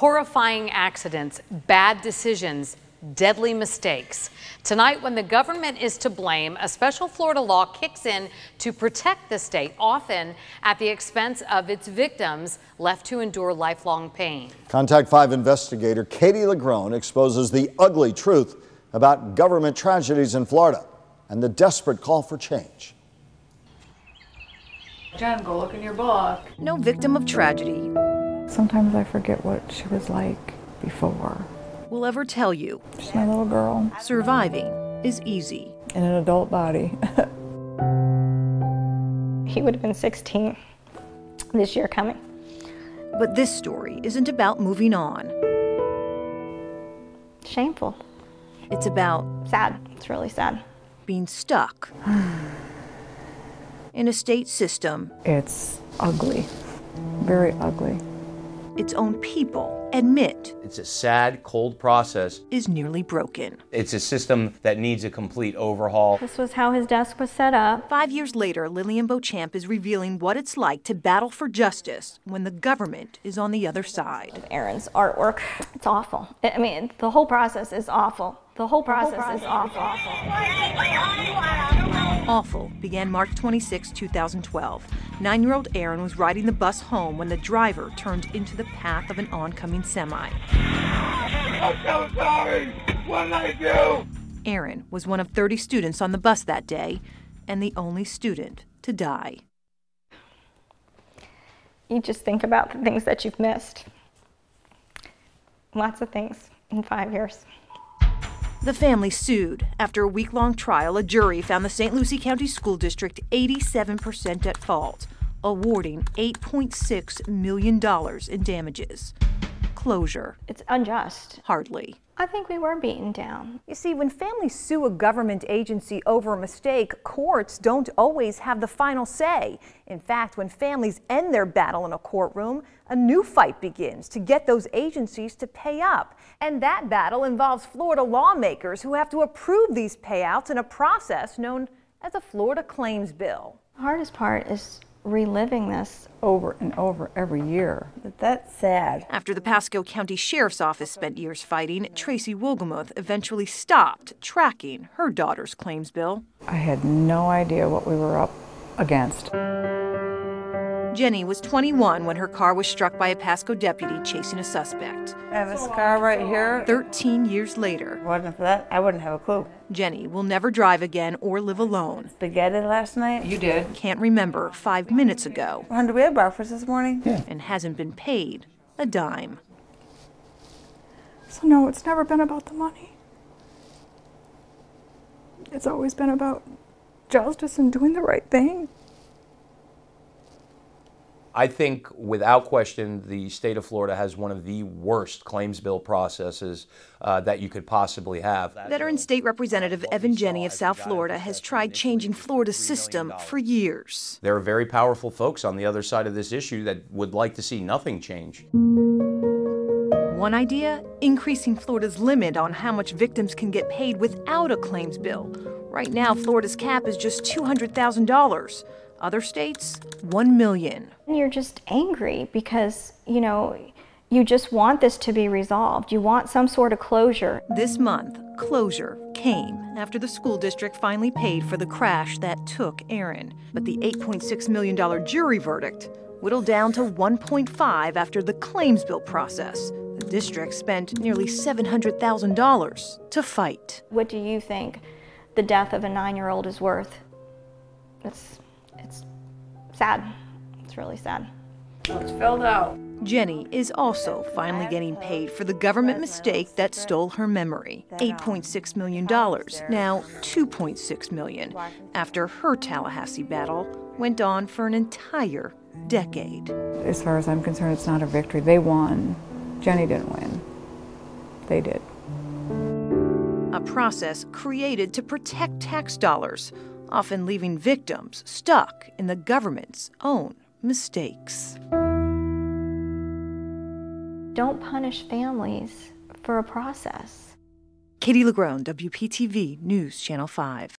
Horrifying accidents, bad decisions, deadly mistakes. Tonight, when the government is to blame, a special Florida law kicks in to protect the state, often at the expense of its victims left to endure lifelong pain. Contact 5 investigator Katie Legrone exposes the ugly truth about government tragedies in Florida and the desperate call for change. Jen, go look in your book. No victim of tragedy Sometimes I forget what she was like before. will ever tell you She's my little girl. surviving is easy. In an adult body. He would have been 16 this year coming. But this story isn't about moving on. Shameful. It's about Sad. It's really sad. being stuck in a state system It's ugly. Very ugly. its own people admit It's a sad, cold process. is nearly broken. It's a system that needs a complete overhaul. This was how his desk was set up. 5 years later, Lillian Beauchamp is revealing what it's like to battle for justice when the government is on the other side. Aaron's artwork, it's awful. I mean, the whole process is awful. The whole process is awful. Awful began March 26, 2012. 9-year-old Aaron was riding the bus home when the driver turned into the path of an oncoming semi. I'm so sorry! What did I do? Aaron was one of 30 students on the bus that day and the only student to die. You just think about the things that you've missed. Lots of things in 5 years. The family sued. After a week-long trial, a jury found the St. Lucie County School District 87% at fault, awarding $8.6 million in damages. Closure? It's unjust. Hardly. I think we were beaten down. You see, when families sue a government agency over a mistake, courts don't always have the final say. In fact, when families end their battle in a courtroom, a new fight begins to get those agencies to pay up. And that battle involves Florida lawmakers who have to approve these payouts in a process known as a Florida Claims Bill. The hardest part is reliving this. Over and over every year. But that's sad. After the Pasco County Sheriff's Office spent years fighting, Tracy Wolgemuth eventually stopped tracking her daughter's claims bill. I had no idea what we were up against. Jenny was 21 when her car was struck by a Pasco deputy chasing a suspect. I have a scar right here. 13 years later, If it wasn't for that, I wouldn't have a clue. Jenny will never drive again or live alone. Spaghetti last night. You did? Can't remember 5 minutes ago When did we have breakfast this morning? and hasn't been paid a dime. So no, it's never been about the money. It's always been about justice and doing the right thing. I think, without question, the state of Florida has one of the worst claims bill processes that you could possibly have. Veteran State Representative Evan Jenny of South Florida has tried changing Florida's system for years. There are very powerful folks on the other side of this issue that would like to see nothing change. One idea? Increasing Florida's limit on how much victims can get paid without a claims bill. Right now, Florida's cap is just $200,000. Other states, $1 million. You're just angry because, you just want this to be resolved. You want some sort of closure. This month, closure came after the school district finally paid for the crash that took Aaron. But the $8.6 million jury verdict whittled down to $1.5 after the claims bill process. The district spent nearly $700,000 to fight. What do you think the death of a 9-year-old is worth? It's sad. It's really sad. It's filled out. Jenny is also finally getting paid for the government mistake that stole her memory. $8.6 million, now $2.6 million, after her Tallahassee battle went on for an entire decade. As far as I'm concerned, it's not a victory. They won. Jenny didn't win. They did. A process created to protect tax dollars, often leaving victims stuck in the government's own mistakes. Don't punish families for a process. Katie Legrone, WPTV News Channel 5.